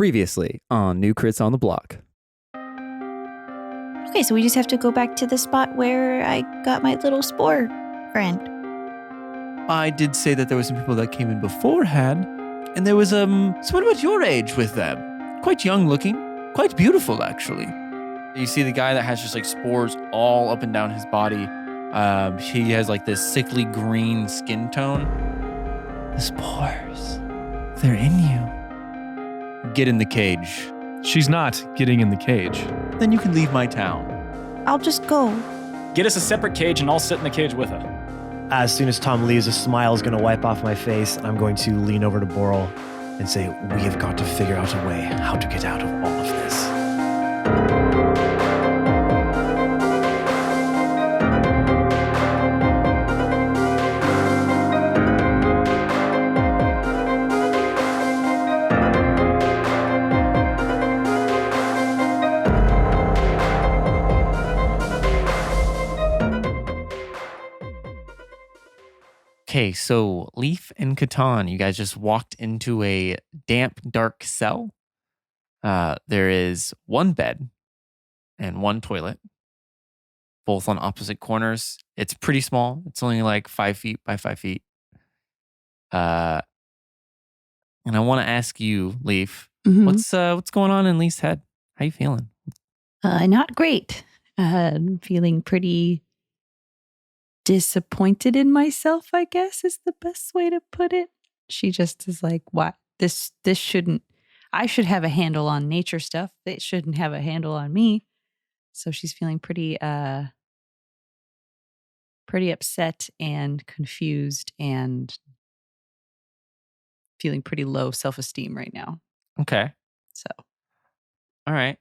Previously on New Crits on the Block. Okay, so we just have to go back to the spot where I got my little spore friend. I did say that there were some people that came in beforehand, and there was someone about your age with them. Quite young looking, quite beautiful actually. You see the guy that has just like spores all up and down his body. He has like this sickly green skin tone. The spores, they're in you. Get in the cage. She's not getting in the cage. Then you can leave my town. I'll just go. Get us a separate cage and I'll sit in the cage with her. As soon as Tom leaves, a smile is going to wipe off my face. I'm going to lean over to Borel and say, we have got to figure out a way how to get out of all of this. Okay, so Leaf and Catan, you guys just walked into a damp, dark cell. There is one bed and one toilet, both on opposite corners. It's pretty small. It's only like 5 feet by 5 feet. And I want to ask you, Leaf, what's going on in Leaf's head? How you feeling? Not great. Feeling pretty disappointed in myself, I guess is the best way to put it. She just is like, what? This shouldn't, I should have a handle on nature stuff. It shouldn't have a handle on me. So she's feeling pretty upset and confused and feeling pretty low self-esteem right now. Okay. So. All right.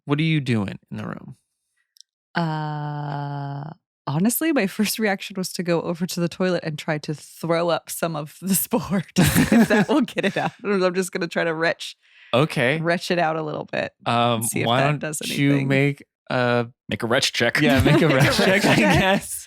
What are you doing in the room? Honestly, my first reaction was to go over to the toilet and try to throw up some of the spore to see if that will get it out. I'm just going to try to retch it out a little bit. See if why that don't does anything. you make a retch check? Yeah, make a retch check, I guess.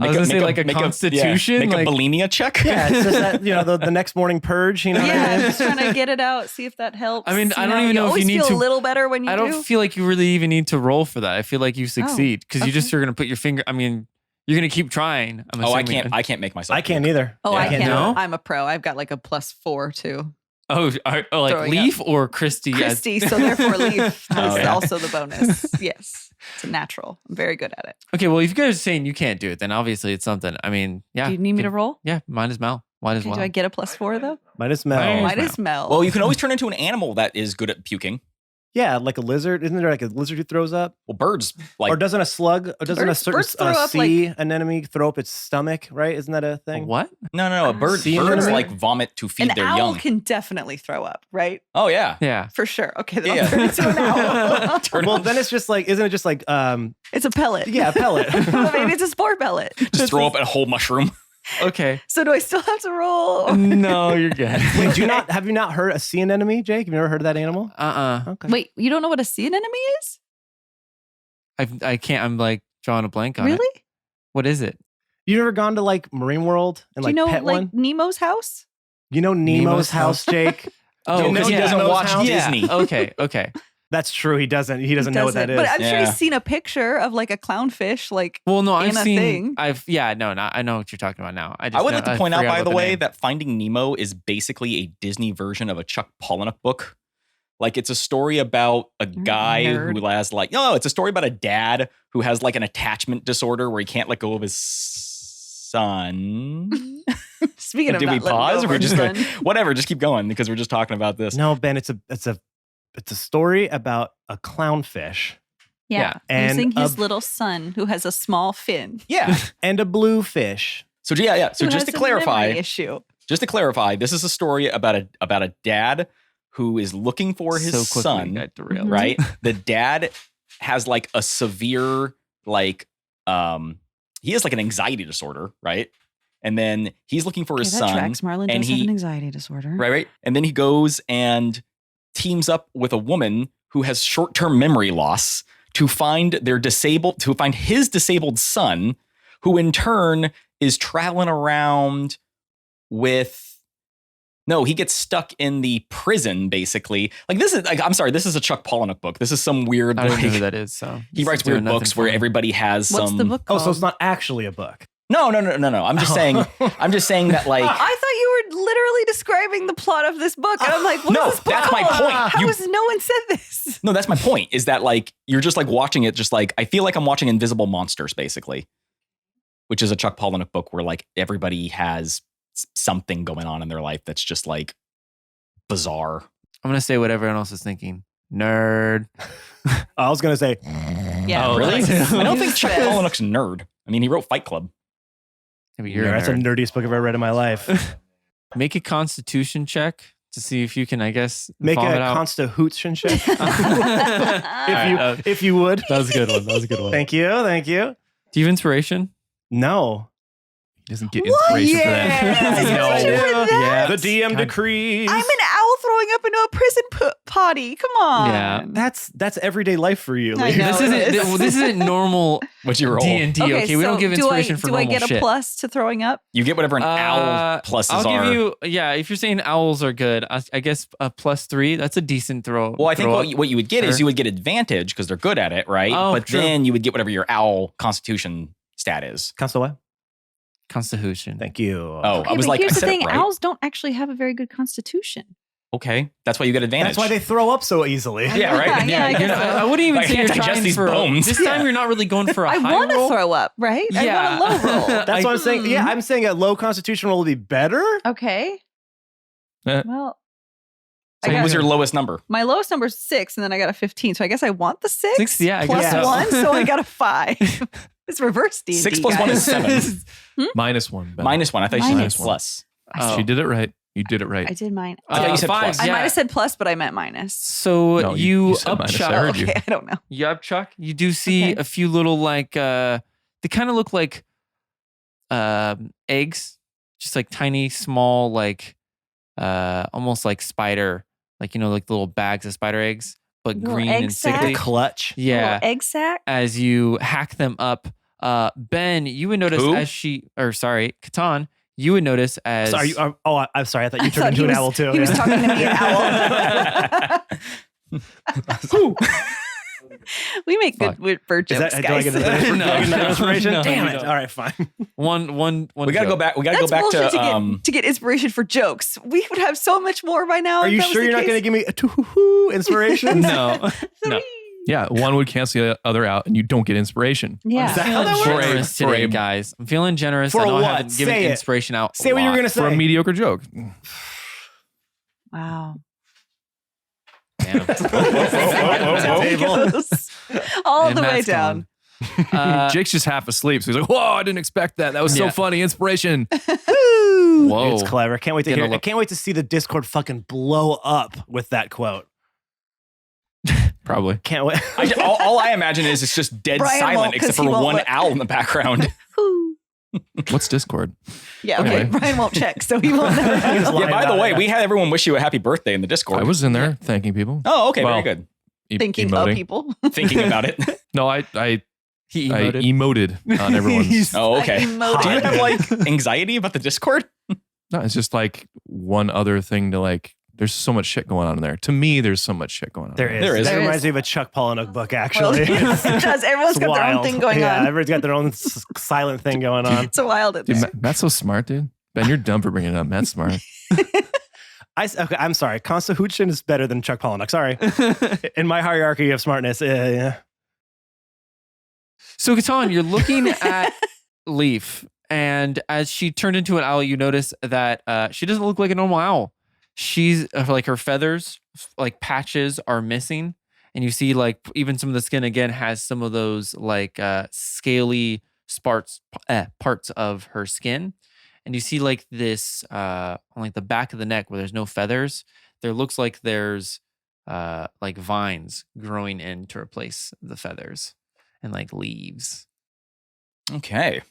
I was going to say like a constitution. Make like, a bulimia check? Yeah, it's just that, the next morning purge, you know what I mean? Just trying to get it out, see if that helps. I mean, I don't even know if you need to. Always feel a little better when you do. I don't feel like you really even need to roll for that. I feel like you succeed because you're going to put your finger. I mean, you're going to keep trying. I can't make myself. I can't either. Oh, yeah. I can't. No? I'm a pro. I've got like a +4 too. Oh, like Leaf or Christy? Christy, so therefore Leaf has Okay. also the bonus. Yes, it's a natural. I'm very good at it. Okay, well, if you guys are saying you can't do it, then obviously it's something. I mean, yeah. Do you need me to roll? Yeah, mine is Mel. Might as well. Do I get a +4 though? Might as well. Might as well. Well, you can always turn into an animal that is good at puking. Yeah, like a lizard. Isn't there like a lizard who throws up? Well, birds like. Or doesn't a slug, or doesn't Birds a certain throw up, sea anemone throw up its stomach, right? Isn't that a thing? What? No. Birds Sea anemone? like vomit to feed An their owl young. can definitely throw up, right? Oh yeah. Yeah. For sure. Okay, then Yeah. I'll turn into an owl. Well, then it's just like, isn't it just like, It's a pellet. yeah, a pellet. Maybe it's a spore pellet. Just throw up a whole mushroom. Okay. So do I still have to roll? No, you're good. Wait, have you not heard a sea anemone, Jake? Have you never heard of that animal? Okay. Wait, you don't know what a sea anemone is? I can't. I'm like drawing a blank on it. Really? What is it? You ever gone to like Marine World and Do like you know pet like one? Nemo's house? You know Nemo's house, Jake? Oh, know he Yeah. doesn't Nemo's watch house? Disney. Okay. That's true. He doesn't know what that is. But I'm sure Yeah. he's seen a picture of like a clownfish, like Well, no, I've in a seen. thing. I know what you're talking about now. I would like to point out, forgot by about the way, name. that Finding Nemo is basically a Disney version of a Chuck Palahniuk book. Like it's a story about a guy nerd. who has like it's a story about a dad who has like an attachment disorder where he can't let go of his son. Speaking of Did not we letting pause? go Or of we're his just son. going, whatever, just keep going because we're just talking about this. No, Ben, it's a story about a clownfish Yeah, And using his a- little son who has a small fin. Yeah. and a blue fish. So yeah. So Who just has to a memory clarify, issue. this is a story about a dad who is looking for his so quickly son. got derailed. Right? The dad has like a severe he has like an anxiety disorder, right? And then he's looking for his that son. tracks. Marlon and does have an anxiety disorder. Right. And then he goes and teams up with a woman who has short-term memory loss to find his disabled son, who in turn is traveling around with No, he gets stuck in the prison, basically. Like this is like, I'm sorry, this is a Chuck Palahniuk book. This is some weird. I don't like, know who that is. So he writes weird books where everybody has What's some. the book called? Oh, so it's not actually a book. No. I'm just saying. I'm just saying that like. I thought you were literally describing the plot of this book. And I'm like, what No, is this book that's my called? point. How has no one said this? No, that's my point. Is that like you're just like watching it, just like I feel like I'm watching Invisible Monsters, basically, which is a Chuck Palahniuk book where like everybody has something going on in their life that's just like bizarre. I'm gonna say what everyone else is thinking. Nerd. I was gonna say, Yeah. Oh, Really? that's- I don't think Chuck Palahniuk's a nerd. I mean, he wrote Fight Club. Maybe you're that's a the nerd. nerdiest book I've ever read in my life. Make a Constitution check to see if you can, I guess, Make a vomit out. Constitution check, Alright, if you would. That was a good one. That was a good one. Thank you. Do you have inspiration? No. He doesn't get inspiration for that. Yeah. The DM God. decrees. I'm an owl throwing up into a prison potty. Come on. Yeah. That's everyday life for you. I Leaf. know. This isn't normal What'd you roll? D&D. Okay, we don't give inspiration for do I normal get a shit. plus to throwing up? You get whatever an owl pluses I'll are. give you, if you're saying owls are good, I guess a +3, that's a decent throw. Well, I think throw up. what you would get is Sure. you would get advantage because they're good at it, right? Oh, but true. then you would get whatever your owl constitution stat is. Consta what? Constitution. Thank you. Oh, Okay, I was but like, I here's the said thing: it right. owls don't actually have a very good constitution. Okay, that's why you get advantage. That's why they throw up so easily. Yeah, right. Yeah, I guess so. I wouldn't even I say can't you're digest trying these for bones. This time you're not really going for a I high want to roll. throw up, right? Yeah. I want a low roll. That's what I'm saying. Yeah, I'm saying a low constitution roll will be better. Okay. Eh. Well, So what was your lowest number? my lowest number is 6, and then I got a 15. So I guess I want the 6. 6, yeah, I plus guess so. 1, so I got a 5. It's reverse D&D. 6 plus 1 is 7. -1. Ben. Minus 1. I thought you said Minus plus. Oh. She did it right. You did it right. I did mine. I thought you said 5, plus. I yeah. might have said plus, but I meant minus. So No, you said up minus. Chuck. I heard you. Okay, I don't know. You up Chuck. You do see Okay. a few little like they kind of look like eggs, just like tiny, small, like almost like spider, like like little bags of spider eggs, but Little green egg and sack? sickly. Clutch. Yeah. Little egg sack. As you hack them up, Ben, you would notice Who? Catan, you would notice as Sorry. I'm sorry. I thought you I turned thought into he an was- owl too. He was Yeah. talking to me, an owl. We make Fuck. good bird Is jokes, that, do I guys. get another No, do I get another no, inspiration? no, Damn you it. don't. All right, fine. one. We gotta go back. We gotta That's go back bullshit to to get inspiration for jokes. We would have so much more by now. Are if you that was sure the you're not going to case. give me a two inspiration? No. No. Yeah, one would cancel the other out, and you don't get inspiration. Yeah. Is that how that works? Generous For a- today, guys. I'm feeling generous. For I know I what? haven't given Say it. inspiration out. Say what you were going to For a say. mediocre joke. Wow. Damn. It goes all the way down. Jake's just half asleep, so he's like, "Whoa, I didn't expect that. That was so Yeah. funny. Inspiration." Whoa. It's clever. Can't wait to Get a hear. I look. can't wait to see the Discord fucking blow up with that quote. Probably. Can't wait. all I imagine is it's just dead Brian silent won't, 'cause except for he won't one look. owl in the background. Whew. What's Discord? Yeah, okay. Anyway. Brian won't check, so he won't know. Just Yeah, lying by the about way, it. we had everyone wish you a happy birthday in the Discord. I was in there thanking people. Oh, okay, Well, very good. Thinking of emoting. people. Thinking about it. No, I He I emoted. emoted on everyone's. Oh, okay. I emoted. Do you have like anxiety about the Discord? No, it's just like one other thing to like. There's so much shit going on in there. To me, there's so much shit going on. There in is. There is. That There reminds is. me of a Chuck Palahniuk book, Well, actually. it does. Everyone's It's got their own wild. thing going Yeah, on. everyone's got their own silent thing going on. It's a wild in Dude, there. Matt's so smart, dude. Ben, you're dumb for bringing it up. Matt's smart. Okay, I'm sorry. Constitution is better than Chuck Palahniuk. Sorry. In my hierarchy of smartness, yeah. So, Catan, you're looking at Leaf, and as she turned into an owl, you notice that she doesn't look like a normal owl. She's like her feathers, like patches, are missing, and you see like even some of the skin again has some of those like scaly parts of her skin, and you see like this on like the back of the neck where there's no feathers. There looks like there's like vines growing in to replace the feathers. And like leaves. Okay.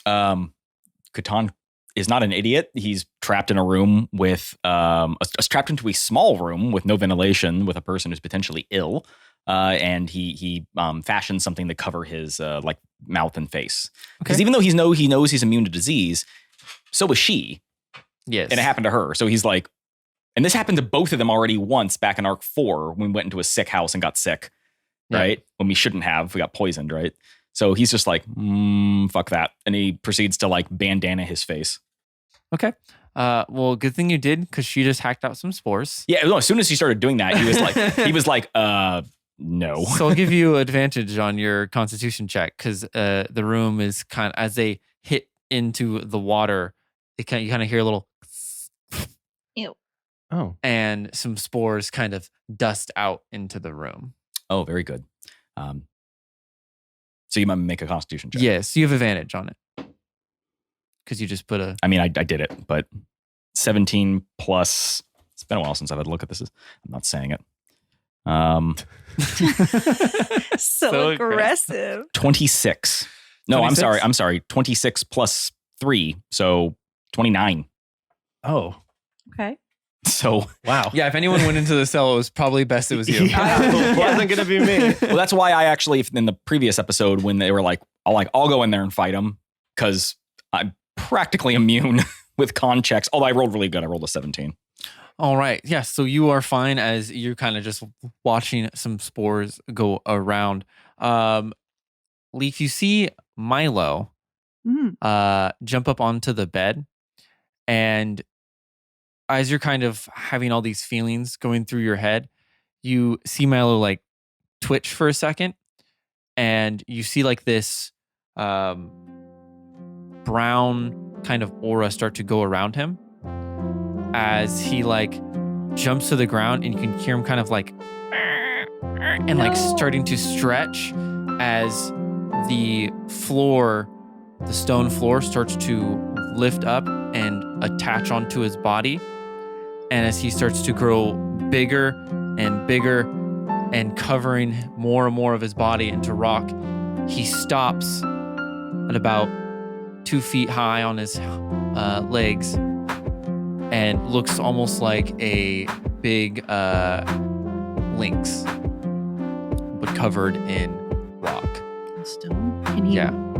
Catan is not an idiot. He's trapped in a room with trapped into a small room with no ventilation with a person who's potentially ill. And he fashions something to cover his like mouth and face. Because Okay. even though he knows he's immune to disease, so is she. Yes. And it happened to her. So he's like, and this happened to both of them already once back in arc 4 when we went into a sick house and got sick, right? When we shouldn't have, we got poisoned, right? So he's just like, fuck that. And he proceeds to like bandana his face. Okay. Well, good thing you did, because she just hacked out some spores. Yeah, no, as soon as he started doing that, he was like, no. So I'll give you advantage on your constitution check, because the room is kind of, as they hit into the water, you kind of hear a little Ew. Oh. And some spores kind of dust out into the room. Oh, very good. So you might make a constitution check. Yes, you have advantage on it. Because you just put a... I mean, I did it, but 17 plus... It's been a while since I've had a look at this. I'm not saying it. So aggressive. 26. No, 26? I'm sorry. 26 plus 3. So 29. Oh. Okay. So Wow. Yeah, if anyone went into the cell, it was probably best it was you. It wasn't going to be me. well, that's why I actually, in the previous episode, when they were like, I'll go in there and fight him, because I'm practically immune with con checks. Although I rolled really good. I rolled a 17. All right. Yeah. So you are fine as you're kind of just watching some spores go around. Leaf, you see Milo jump up onto the bed, and as you're kind of having all these feelings going through your head, you see Milo like twitch for a second, and you see like this brown kind of aura start to go around him as he like jumps to the ground, and you can hear him kind of like and like starting to stretch as the floor, the stone floor, starts to lift up and attach onto his body. And as he starts to grow bigger and bigger and covering more and more of his body into rock, he stops at about 2 feet high on his legs and looks almost like a big lynx, but covered in rock. Stone?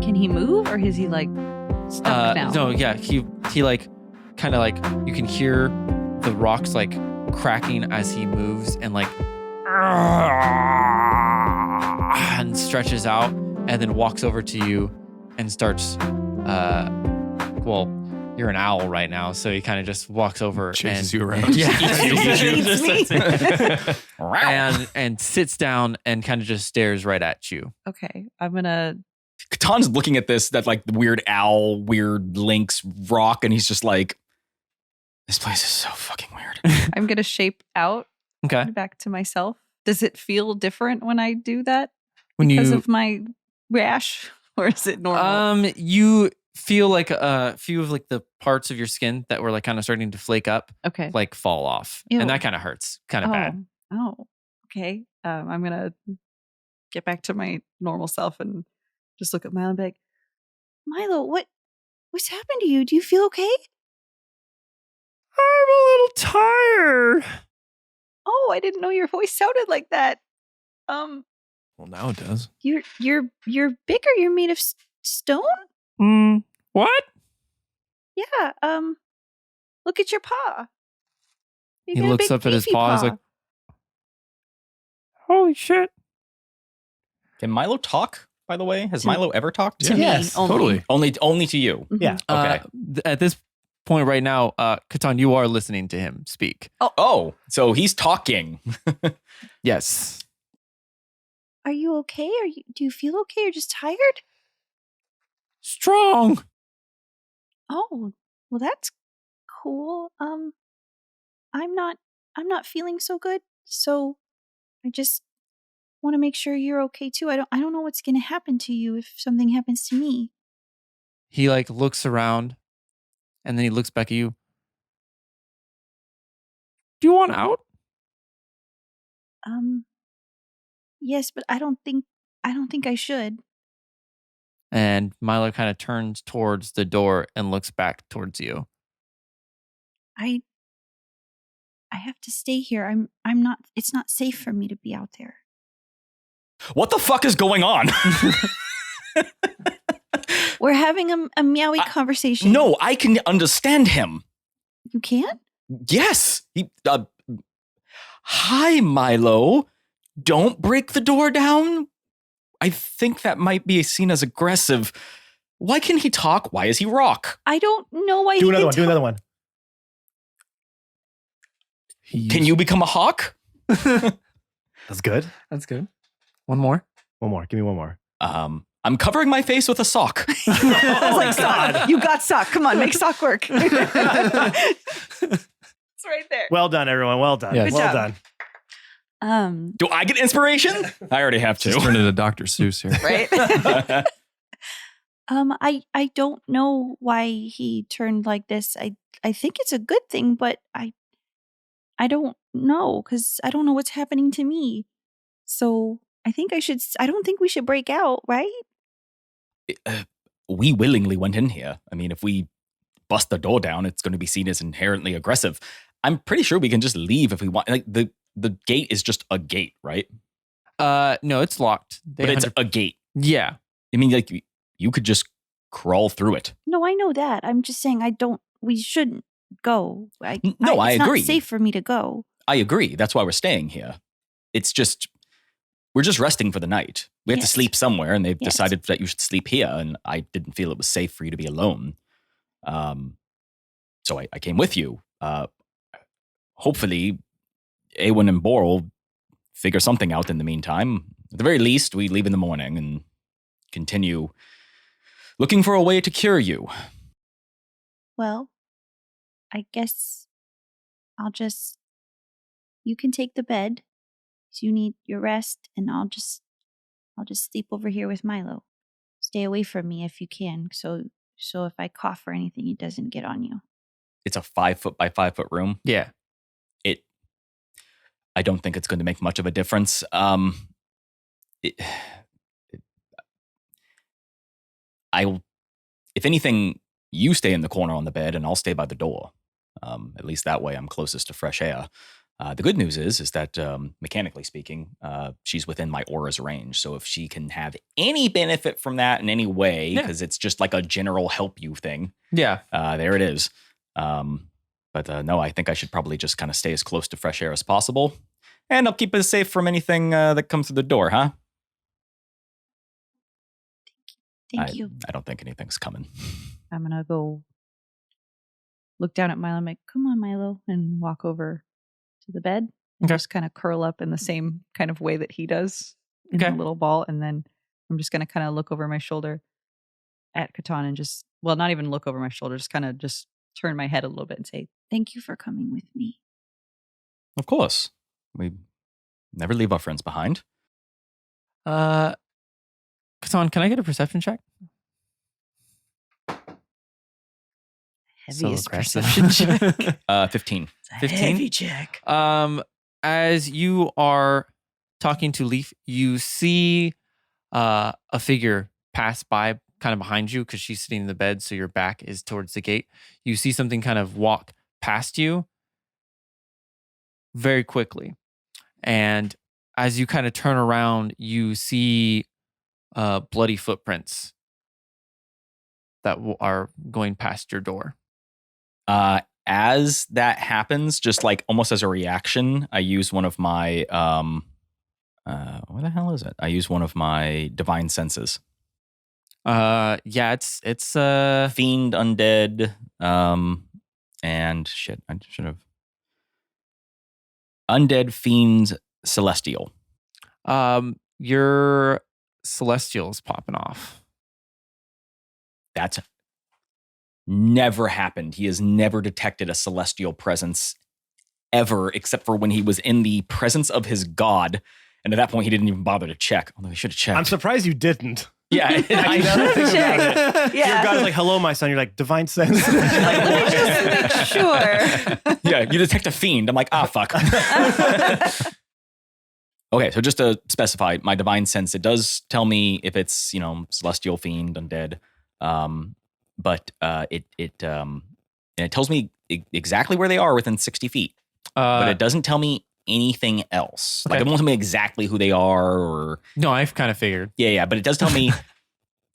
Can he move, or is he like stuck now? No, yeah, he like kind of like, you can hear the rocks like cracking as he moves and like and stretches out, and then walks over to you and starts well, you're an owl right now, so he kind of just walks over Chases and you around. yeah, Eats me. and sits down and kind of just stares right at you. Okay, I'm gonna. Katan's looking at that like weird owl, weird lynx rock, and he's just like, this place is so fucking weird. I'm gonna shape out Okay. back to myself. Does it feel different when I do that When because you of my rash, or is it normal? you feel like a few of like the parts of your skin that were like kind of starting to flake up, Okay. like fall off, Ew. and that kind of hurts, kind of bad. Oh, okay. I'm gonna get back to my normal self and just look at Milo and be like, Milo, what's happened to you? Do you feel okay? I'm a little tired. Oh, I didn't know your voice sounded like that. Well, now it does. You're bigger. You're made of stone. What? Yeah. Look at your paw. You He got a looks big up at his beefy paw. He's like, holy shit. Can Milo talk, by the way? Has Milo ever talked? To me, Yes, only. Totally. Only to you. Mhm. Yeah. Okay. At this point right now, Catan, you are listening to him speak. Oh, so he's talking. Yes. Are you okay? Do you feel okay or just tired? Strong. Oh, well, that's cool. I'm not feeling so good, so I just want to make sure you're okay too. I don't know what's gonna happen to you if something happens to me. He like looks around, and then he looks back at you. Do you want out? Yes, but I don't think I should. And Milo kind of turns towards the door and looks back towards you. I have to stay here. I'm not. It's not safe for me to be out there. What the fuck is going on? We're having a meowy conversation. No, I can understand him. You can? Yes. Hi, Milo. Don't break the door down. I think that might be seen as aggressive. Why can he talk? Why is he rock? I don't know why Do another one. Do another one. Can you become a hawk? That's good. That's good. One more. One more. Give me one more. I'm covering my face with a sock. I was like, God. You got sock. Come on, make sock work. It's right there. Well done, everyone. Well done. Yes. Good Well job. done. Do I get inspiration? I already have Just to. turn into Dr. Seuss here. Right? I don't know why he turned like this. I think it's a good thing, but I don't know because I don't know what's happening to me. So I don't think we should break out, right? We willingly went in here. I mean, if we bust the door down, it's going to be seen as inherently aggressive. I'm pretty sure we can just leave if we want. Like the gate is just a gate, right? No, it's locked. But it's a gate. Yeah. I mean, like you could just crawl through it. No, I know that. I'm just saying we shouldn't go. I it's agree. Not safe for me to go. I agree. That's why we're staying here. It's just, we're just resting for the night. We have to Yes. sleep somewhere, and they've Yes. decided that you should sleep here, and I didn't feel it was safe for you to be alone. So I came with you. Hopefully, Aewyn and Borel figure something out in the meantime. At the very least, we leave in the morning and continue looking for a way to cure you. Well, I guess you can take the bed. So you need your rest, and I'll just sleep over here with Milo. Stay away from me if you can. So if I cough or anything, it doesn't get on you. It's a 5 foot by 5 foot room. Yeah. I don't think it's going to make much of a difference. If anything, you stay in the corner on the bed and I'll stay by the door. At least that way I'm closest to fresh air. The good news is that mechanically speaking, she's within my aura's range. So if she can have any benefit from that in any way, because it's just like a general help you thing. Yeah. There it is. But no, I think I should probably just kind of stay as close to fresh air as possible. And I'll keep it safe from anything that comes through the door, huh? Thank you. I don't think anything's coming. I'm gonna go look down at Milo and like, come on, Milo, and walk over to the bed and just kind of curl up in the same kind of way that he does in a little ball. And then I'm just gonna kind of look over my shoulder at Catan and not even look over my shoulder, just kind of just turn my head a little bit and say, thank you for coming with me. Of course. We never leave our friends behind. Catan, can I get a perception check? Heaviest aggressive. perception check. 15. It's a 15? heavy check. As you are talking to Leaf, you see a figure pass by kind of behind you because she's sitting in the bed, so your back is towards the gate. You see something kind of walk past you very quickly. And as you kind of turn around, you see bloody footprints that are going past your door. As that happens, just like almost as a reaction, I use one of my what the hell is it? I use one of my divine senses. It's Fiend, undead, and shit. I should have undead, fiends, celestial. Your celestial's popping off. That's never happened. He has never detected a celestial presence ever, except for when he was in the presence of his god. And at that point, he didn't even bother to check. Although he should have checked. I'm surprised you didn't. Yeah, I Now that I think Check. about it. Yeah. Your God is like, hello, my son. You're like, divine sense. Let me just make sure. Yeah, you detect a fiend. I'm like, fuck. Okay, so just to specify, my divine sense, it does tell me if it's, celestial, fiend, undead. But it tells me exactly where they are within 60 feet. But it doesn't tell me anything else. Okay. Like, it won't tell me exactly who they are or... No, I've kind of figured. Yeah, but it does tell me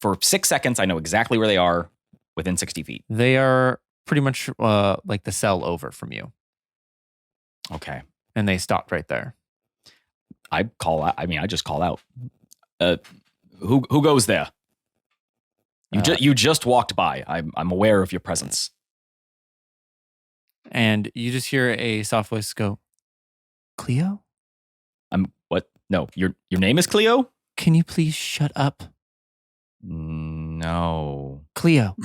for 6 seconds, I know exactly where they are within 60 feet. They are pretty much like the cell over from you. Okay. And they stopped right there. I call out. I mean, I just call out. Who goes there? You just walked by. I'm aware of your presence. And you just hear a soft voice go, Cleo? What? No, your name is Cleo? Can you please shut up? No. Cleo.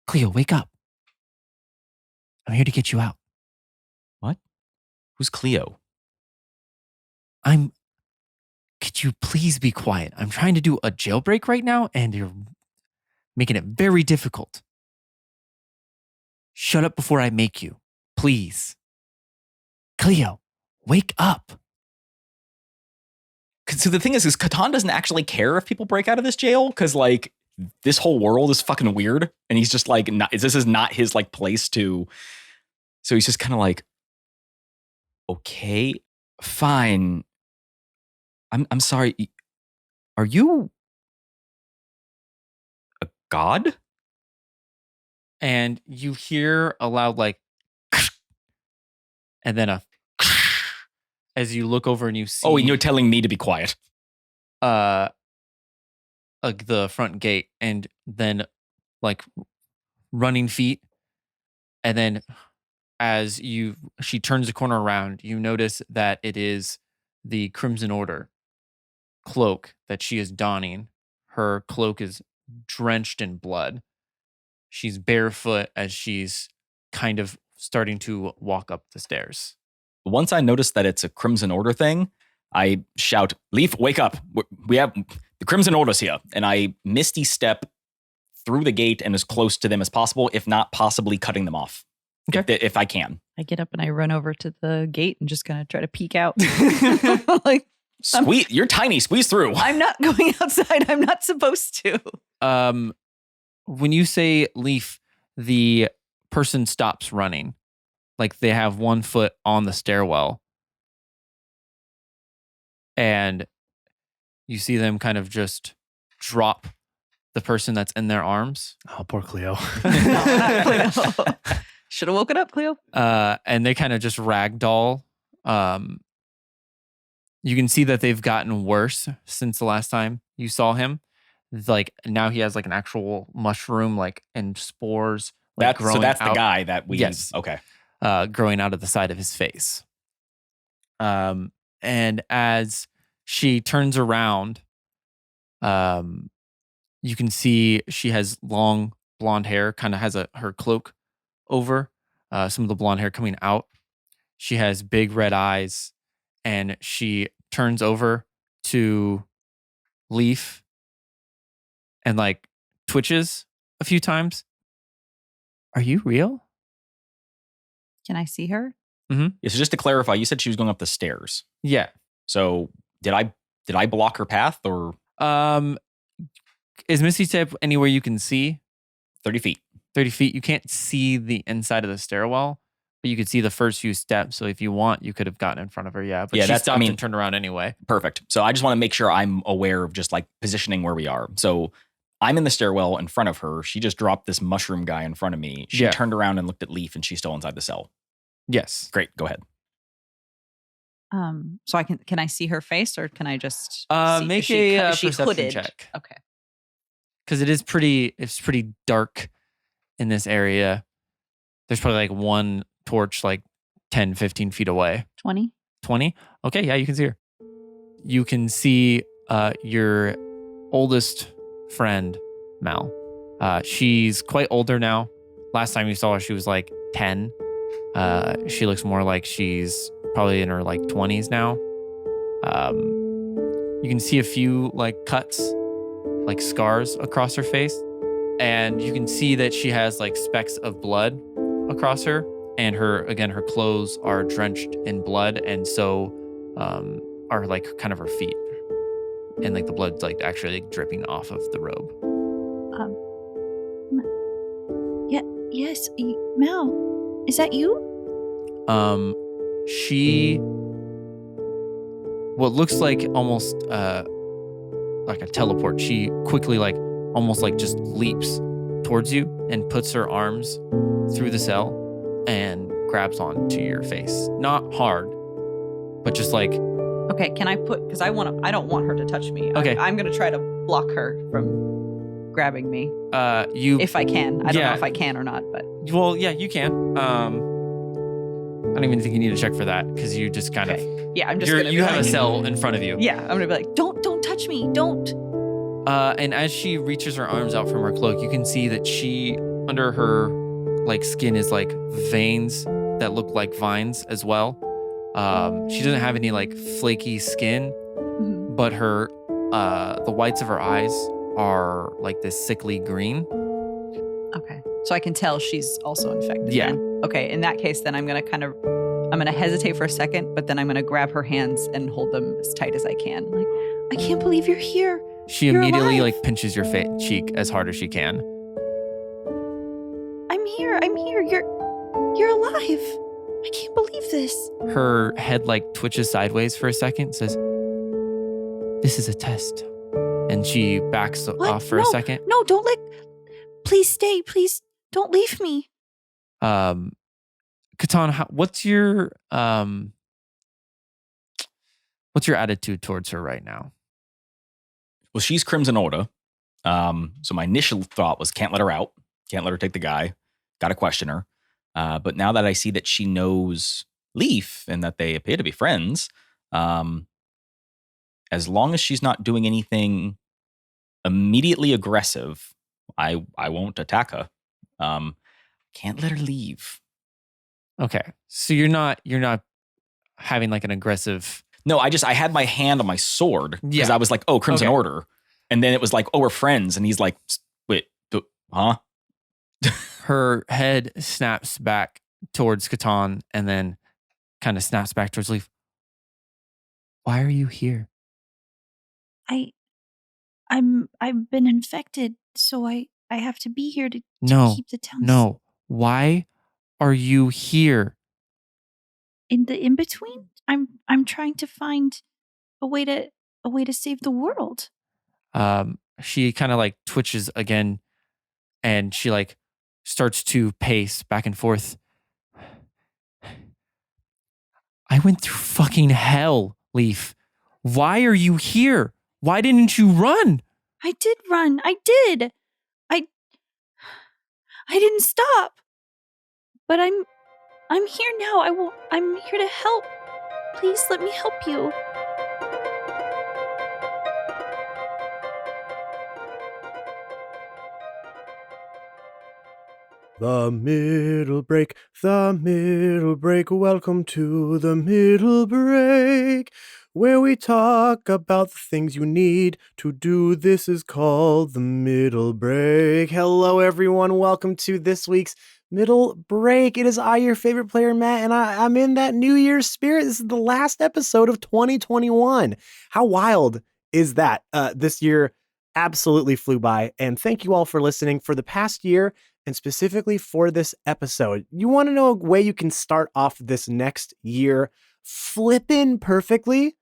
Cleo, wake up. I'm here to get you out. What? Who's Cleo? Could you please be quiet? I'm trying to do a jailbreak right now, and you're making it very difficult. Shut up before I make you. Please. Cleo, wake up. So the thing is Catan doesn't actually care if people break out of this jail because, like, this whole world is fucking weird. And he's just like, this is not his, like, place to. So he's just kind of like, okay, fine. I'm sorry. Are you a god? And you hear a loud, like, and then as you look over and you see. Oh, and you're telling me to be quiet. Like the front gate, and then like running feet. And then as she turns the corner around, you notice that it is the Crimson Order cloak that she is donning. Her cloak is drenched in blood. She's barefoot as she's kind of starting to walk up the stairs. Once I notice that it's a Crimson Order thing, I shout, Leaf, wake up. We have the Crimson Order's here. And I misty step through the gate and as close to them as possible, if not possibly cutting them off. Okay. If I can. I get up and I run over to the gate and just kind of try to peek out. Like, squeeze, you're tiny, squeeze through. I'm not going outside. I'm not supposed to. When you say Leaf, the person stops running. Like they have one foot on the stairwell. And you see them kind of just drop the person that's in their arms. Oh, poor Cleo. Should have woken up, Cleo. And they kind of just ragdoll. You can see that they've gotten worse since the last time you saw him. Like now he has like an actual mushroom, like and spores. Like So that's the guy that we. Yes. Okay. Growing out of the side of his face. And as she turns around, you can see she has long blonde hair, kind of has her cloak over, some of the blonde hair coming out. She has big red eyes, and she turns over to Leaf and like twitches a few times. Are you real? Can I see her? Mm-hmm. Yeah, so just to clarify, you said she was going up the stairs. Yeah. So did I block her path or? Is Misty Step anywhere you can see? 30 feet. 30 feet. You can't see the inside of the stairwell, but you could see the first few steps. So if you want, you could have gotten in front of her. Yeah. But she stopped and turned around anyway. Perfect. So I just want to make sure I'm aware of just like positioning where we are. So I'm in the stairwell in front of her. She just dropped this mushroom guy in front of me. She turned around and looked at Leaf, and she's still inside the cell. Yes. Great. Go ahead. So can I see her face, or can I just make a perception check? Okay. Because it's pretty dark in this area. There's probably like one torch like 10, 15 feet away. 20? Okay, yeah, you can see her. You can see your oldest friend, Mel. She's quite older now. Last time you saw her, she was like 10. She looks more like she's probably in her like 20s now. You can see a few like cuts, like scars across her face. And you can see that she has like specks of blood across her. And her clothes are drenched in blood. And so are like kind of her feet. And like the blood's like actually like, dripping off of the robe. Yes, Mel, is that you? She, what looks like almost like a teleport. She quickly like almost like just leaps towards you and puts her arms through the cell and grabs onto your face. Not hard, but just like... Okay, can I because I don't want her to touch me. Okay. I'm going to try to block her from grabbing me. If I can. I don't know if I can or not, but... Well, yeah, you can. I don't even think you need to check for that because you just kind of... Yeah, I'm just going to You have a cell in front of you. Yeah, I'm going to be like, don't touch me, don't. And as she reaches her arms out from her cloak, you can see that she, under her like skin is like veins that look like vines as well. She doesn't have any like flaky skin, but her the whites of her eyes are like this sickly green. Okay. So I can tell she's also infected. Yeah. Then. Okay. In that case, then I'm going to hesitate for a second, but then I'm going to grab her hands and hold them as tight as I can. Like, I can't believe you're here. She immediately like pinches your cheek as hard as she can. I'm here. You're alive. I can't believe this. Her head like twitches sideways for a second, says, "This is a test." And she backs off for a second. No, don't please stay. Please don't leave me. Catan, what's your attitude towards her right now? Well, she's Crimson Order. So my initial thought was can't let her out. Can't let her take the guy. Got to question her. But now that I see that she knows Leaf and that they appear to be friends, as long as she's not doing anything immediately aggressive, I won't attack her. Can't let her leave. Okay. So you're not having like an aggressive... No, I had my hand on my sword because I was like, oh, Crimson Order. And then it was like, oh, we're friends. And he's like, wait, huh? Her head snaps back towards Catan and then kind of snaps back towards Leaf. Why are you here? I've been infected, so I have to be here to keep the town. No. Why are you here? In the in-between? I'm trying to find a way to save the world. She kind of like twitches again and she like starts to pace back and forth. I went through fucking hell, Leaf. Why are you here? Why didn't you run? I did run. I did. I didn't stop. But I'm here now. I'm here to help. Please let me help you. The middle break, welcome to the middle break, where we talk about the things you need to do. This is called the middle break. Hello everyone, welcome to this week's middle break. It is I, your favorite player, Matt, and I'm in that New Year's spirit. This is the last episode of 2021. How wild is that? This year absolutely flew by, and thank you all for listening for the past year. And specifically for this episode, you want to know a way you can start off this next year flipping perfectly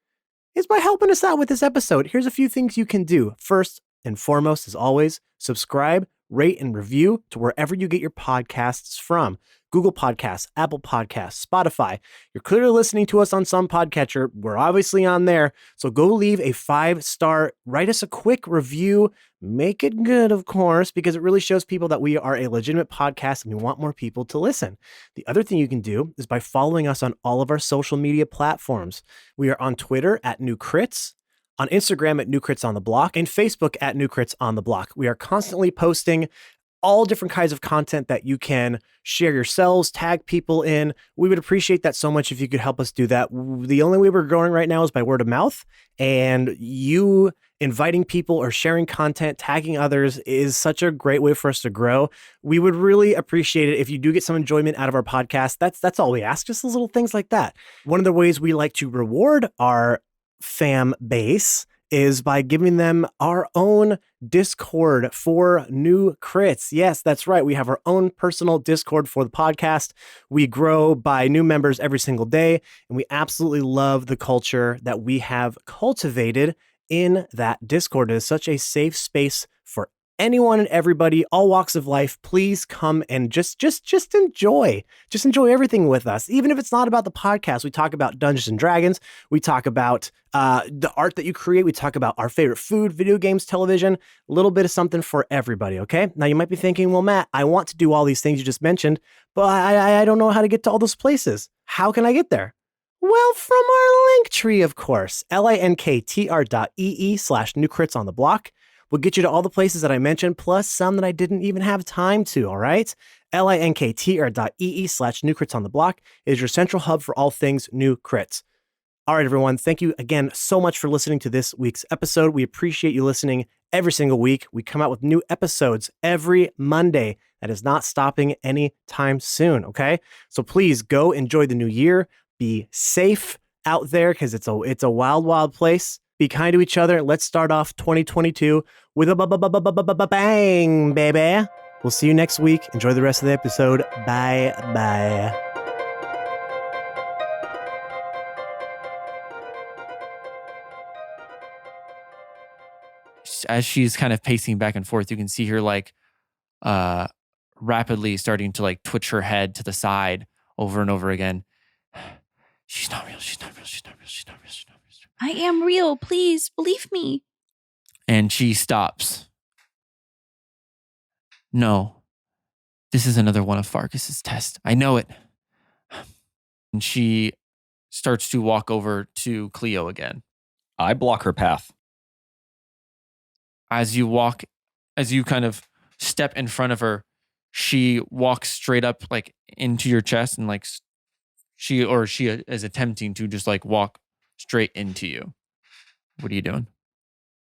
is by helping us out with this episode. Here's a few things you can do. First and foremost, as always, subscribe, rate, and review to wherever you get your podcasts from. Google Podcasts, Apple Podcasts, Spotify. You're clearly listening to us on some podcatcher. We're obviously on there. So go leave a 5-star, write us a quick review. Make it good, of course, because it really shows people that we are a legitimate podcast and we want more people to listen. The other thing you can do is by following us on all of our social media platforms. We are on Twitter at New Crits, on Instagram at New Crits on the Block, and Facebook at New Crits on the Block. We are constantly posting all different kinds of content that you can share yourselves, tag people in. We would appreciate that so much if you could help us do that. The only way we're growing right now is by word of mouth, and you inviting people or sharing content, tagging others is such a great way for us to grow. We would really appreciate it if you do get some enjoyment out of our podcast. That's all we ask, just those little things like that. One of the ways we like to reward our fam base is by giving them our own Discord for New Crits. Yes, that's right. We have our own personal Discord for the podcast. We grow by new members every single day, and we absolutely love the culture that we have cultivated in that Discord. It is such a safe space for anyone and everybody, all walks of life, please come and just enjoy. Just enjoy everything with us. Even if it's not about the podcast, we talk about Dungeons and Dragons. We talk about the art that you create. We talk about our favorite food, video games, television, a little bit of something for everybody, okay? Now you might be thinking, well, Matt, I want to do all these things you just mentioned, but I don't know how to get to all those places. How can I get there? Well, from our link tree, of course, linktr.ee/new crits on the block. We'll get you to all the places that I mentioned, plus some that I didn't even have time to, all right? linktr.ee/new crits on the block is your central hub for all things new crits. All right, everyone, thank you again so much for listening to this week's episode. We appreciate you listening every single week. We come out with new episodes every Monday. That is not stopping anytime soon, okay? So please go enjoy the new year. Be safe out there because it's a wild, wild place. Be kind to each other. Let's start off 2022 with a bang, baby. We'll see you next week. Enjoy the rest of the episode. Bye, bye. As she's kind of pacing back and forth, you can see her like rapidly starting to like twitch her head to the side over and over again. She's not real. She's not real. She's not real. She's not real. She's not real. I am real. Please believe me. And she stops. No, this is another one of Farkas's tests. I know it. And she starts to walk over to Cleo again. I block her path. As you kind of step in front of her, she walks straight up like into your chest and like she is attempting to just like walk straight into you. What are you doing?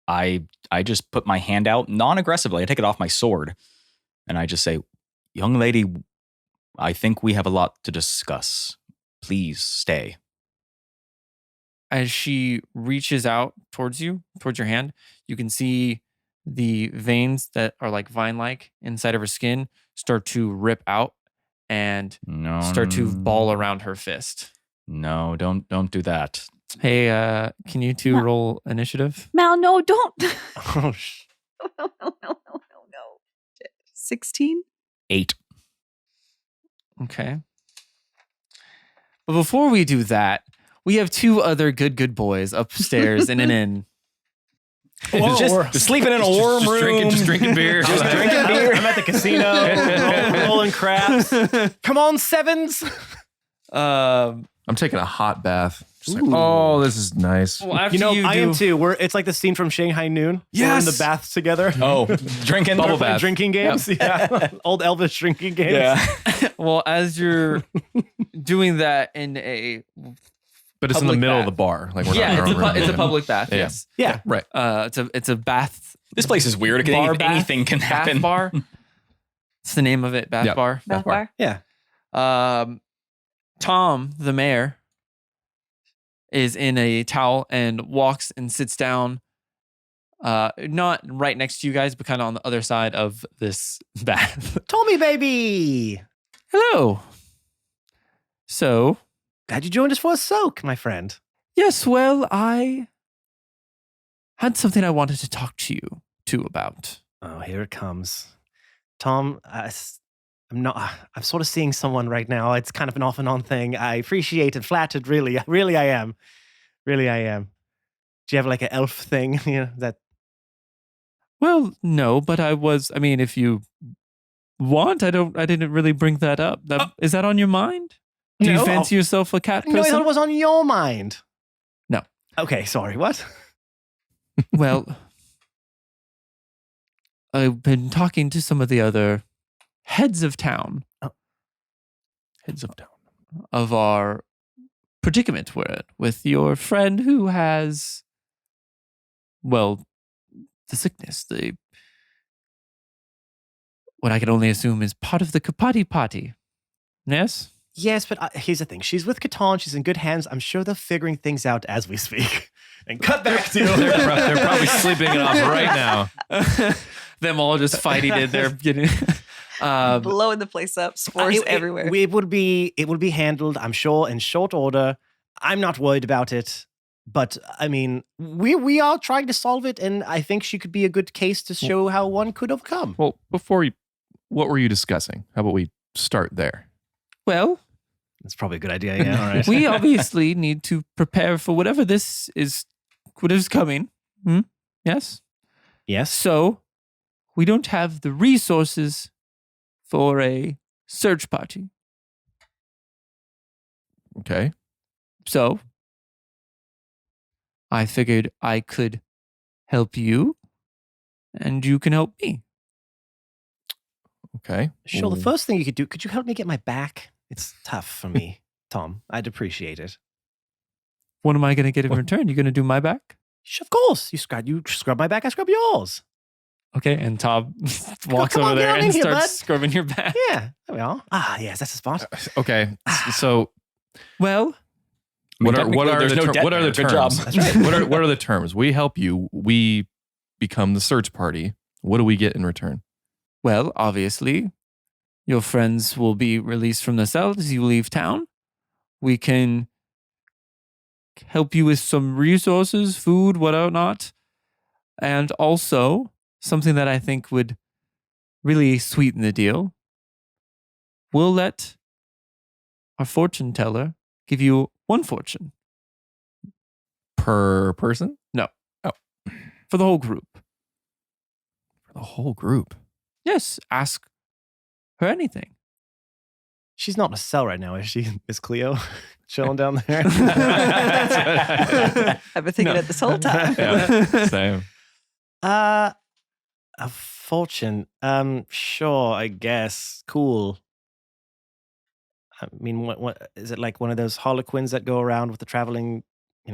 I just put my hand out non-aggressively. I take it off my sword and I just say, young lady, I think we have a lot to discuss. Please stay. As she reaches out towards your hand, you can see the veins that are like vine-like inside of her skin start to rip out and start to ball around her fist. No, don't do that. Hey, can you two roll initiative? Mal, no, don't. Oh, No. 16? 8. Okay. But before we do that, we have two other good boys upstairs in an inn. Just sleeping in a warm room. Just drinking beer. Just drinking beer. I'm at the casino, rolling craps. Come on, sevens. I'm taking a hot bath. Just like, oh, this is nice. Well, after I am too. It's like the scene from Shanghai Noon. Yes. We're in the baths together. Oh, drinking Bubble Playing bath. drinking games. Yeah. Old Elvis drinking games. Yeah. Well, as you're doing that in a But it's in the public middle bath. of the bar. Like we're yeah, not in our room. it's a public bath. Yeah. Yes. Yeah. Right. It's a bath. This place is weird. Bar bath, Anything can happen. Bath bar. It's the name of it. Bath Yep. bar. Bath bar? Yeah. Tom, the mayor, is in a towel and walks and sits down, not right next to you guys, but kind of on the other side of this bath. Tommy, baby. Hello. So, Glad you joined us for a soak, my friend. yes, well, I had something I wanted to talk to you two about. Oh, here it comes. Tom, I'm sort of seeing someone right now. It's kind of an off and on thing. I appreciate and flattered, really. Really, I am. Really, I am. Do you have like an elf thing? You know, that. Well, no, but if you want, I didn't really bring that up. Is that on your mind? Do you No. fancy yourself a cat No, I person? thought it was on your mind. No. Okay, sorry. What? Well, I've been talking to some of the other heads of town. Heads of town. Of our predicament we're in with your friend who has, well, the sickness, what I can only assume is part of the Kapati Party. Yes? Yes, but here's the thing. She's with Catan. She's in good hands. I'm sure they're figuring things out as we speak. And cut back to... They're probably sleeping it off right now. Them all just fighting it. They're getting... Blowing the place up, spores everywhere. It would be handled, I'm sure, in short order. I'm not worried about it. But I mean, we are trying to solve it, and I think she could be a good case to show how one could overcome. Well, what were you discussing? How about we start there? Well, That's probably a good idea. Yeah, all right. we obviously need to prepare for whatever this is, what is coming. Yes? Yes. So, we don't have the resources for a search party. Okay. So, I figured I could help you, and you can help me. Okay. Sure. The first thing you could do, could you help me get my back? It's tough for me, Tom. I'd appreciate it. What am I going to get in return? You going to do my back? Of course. You scrub my back, I scrub yours. Okay, and Tom walks come over on, there get on and in here, starts bud. scrubbing your back. Yeah, there we are. Ah, yes, that's the spot. Okay. So Well, what are there's no debt what are the there. Good job. terms? That's right. What are the terms? We help you. We become the search party. What do we get in return? well, obviously, your friends will be released from the cells. You leave town. We can help you with some resources, food, whatnot. And also, something that I think would really sweeten the deal. We'll let our fortune teller give you 1 fortune. Per person? For the whole group. For the whole group. Yes, ask her anything. She's not in a cell right now, is she, Miss Cleo? Chilling down there. I've been thinking it this whole time. Yeah. Same. A fortune. Sure, I guess. Cool. I mean, what is it like one of those harlequins that go around with the traveling,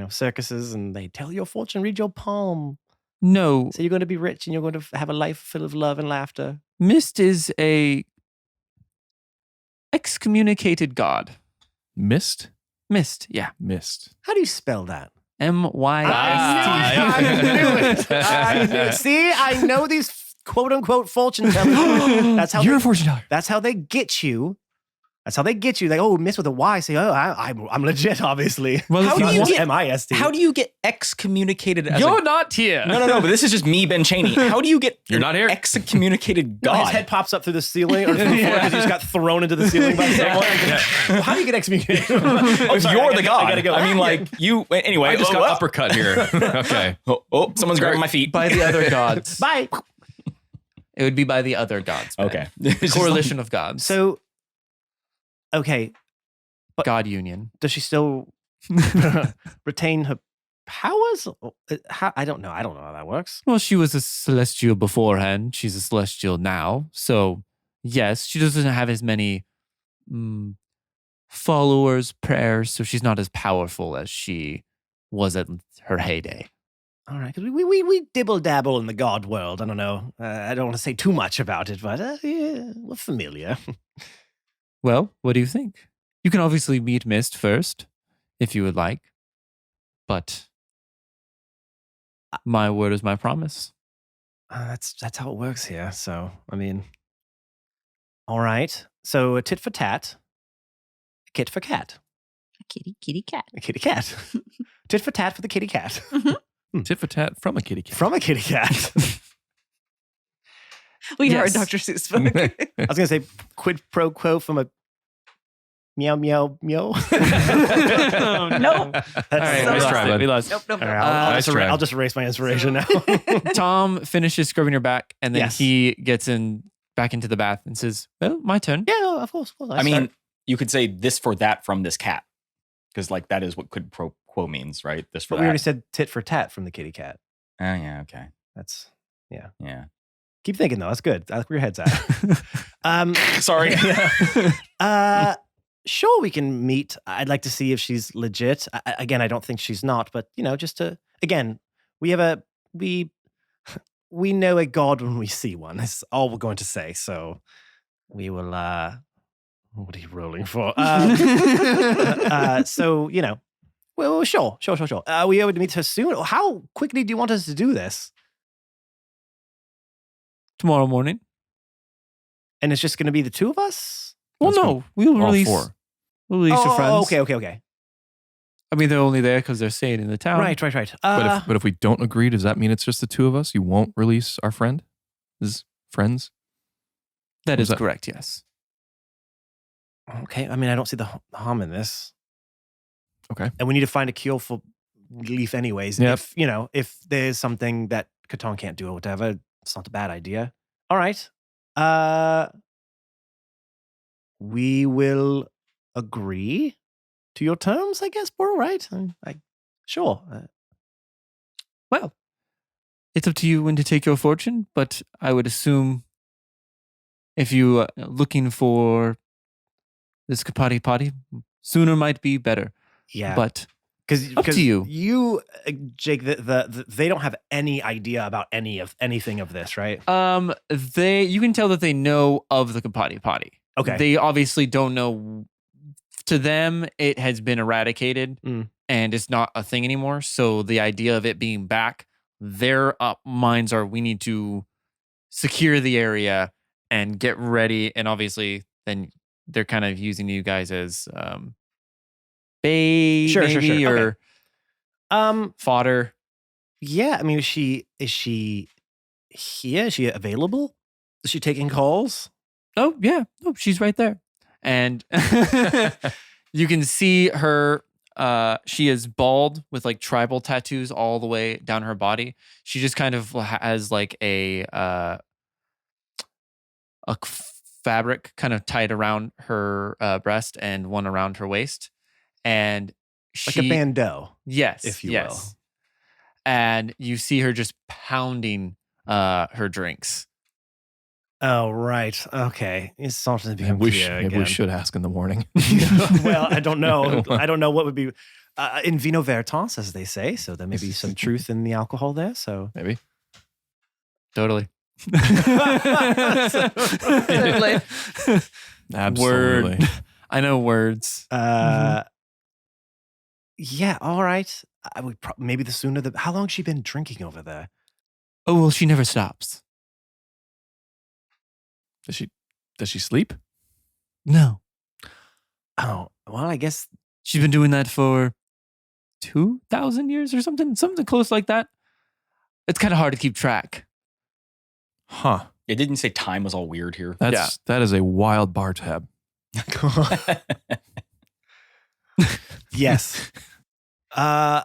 circuses, and they tell your fortune, read your palm. No, So you're going to be rich and you're going to have a life full of love and laughter. Mist is a excommunicated god. Mist? Mist, yeah. Mist. How do you spell that? M-Y-S-T. I knew it. I knew it. See, I know these quote unquote fortune tellers. That's how You're they, a fortune teller. That's how they get you. That's how they get you. They miss with a Y. Say, I'm legit, obviously. Well, How do you get- M-I-S-T? How do you get excommunicated as You're not here. No, but this is just me, Ben Chaney. How do you get You're not here. excommunicated No, God? his head pops up through the ceiling or from the floor because he just got thrown into the ceiling by someone. Well, how do you get excommunicated? If Sorry, you're I the gotta God. I gotta go. I mean, like, you... Anyway. I just got what? uppercut here. Okay. Oh, someone's grabbing my feet. By the other gods. Bye. It would be by the other gods. Ben. Okay. The coalition of gods. So, okay, God union. does she still retain her powers? I don't know. I don't know how that works. Well, she was a celestial beforehand. She's a celestial now. So, yes, she doesn't have as many followers, prayers, so she's not as powerful as she was at her heyday. All right, because we dibble dabble in the god world. I don't know. I don't want to say too much about it, but yeah, we're familiar. Well, what do you think? You can obviously meet Mist first, if you would like. But my word is my promise. That's how it works here. So, I mean, all right. So a tit for tat, a kit for cat, Kitty cat. a kitty cat. Tit for tat for the kitty cat. Tit for tat from a kitty cat. From a kitty cat. We are a Yes. Dr. Seuss book. I was going to say quid pro quo from a meow, meow, meow. No. That's- All right, So we nice lost try, it. bud. We lost it. Nope. All right, Nice try. I'll just erase my inspiration now. Tom finishes scrubbing your back, and then Yes. he gets back into the bath and says, "Well, my turn." Yeah, of course. I mean, you could say this for that from this cat. Because, like, that is what quid pro quo means, right? This for but we already that. said tit for tat from the kitty cat. Oh, yeah, okay. That's, Yeah. keep thinking though. That's good. I like where your head's at. Sorry. Sure, we can meet. I'd like to see if she's legit. Again, I don't think she's not, but just to, again, we know a god when we see one. That's all we're going to say. So we will, what are you rolling for? So, well, sure. Are we able to meet her soon? How quickly do you want us to do this? Tomorrow morning. And it's just going to be the two of us? Well, Let's no, we'll All release. four. We'll release your friends. Okay. I mean, they're only there because they're staying in the town. Right. But if we don't agree, does that mean it's just the two of us? You won't release our friend? His friends? That is correct, yes. Okay. I mean, I don't see the harm in this. Okay. And we need to find a cure for Leaf anyways. Yep. If there's something that Catan can't do or whatever, it's not a bad idea. All right. We will agree to your terms, I guess, Borel, right? Sure. Well, it's up to you when to take your fortune, but I would assume if you are looking for this kapati potty, sooner might be better. Yeah. But because up to you. You, Jake, they don't have any idea about anything of this, right? You can tell that they know of the kapati potty. Okay. They obviously don't know. To them, it has been eradicated and it's not a thing anymore. So the idea of it being back, their minds are, we need to secure the area and get ready. And obviously, then they're kind of using you guys as bait, Sure. or fodder. Yeah. I mean, is she here? Is she available? Is she taking calls? Oh, yeah. No, she's right there. And you can see her. She is bald with like tribal tattoos all the way down her body. She just kind of has like a fabric kind of tied around her breast and one around her waist. And like a bandeau. Yes. If you will. And you see her just pounding her drinks. Oh, right. Okay. It's starting to become clear again. We should ask in the morning. Well, I don't know. I don't know what would be in vino veritas, as they say. So there may be some truth in the alcohol there. So maybe. Totally. Totally. Absolutely. Word. I know words. Yeah. All right. I would maybe the sooner the. How long has she been drinking over there? Oh, well, she never stops. Does she sleep? No. Oh, well, I guess she's been doing that for 2,000 years or something close like that. It's kind of hard to keep track. Huh. It didn't say time was all weird here. That is a wild bar tab. Yes. All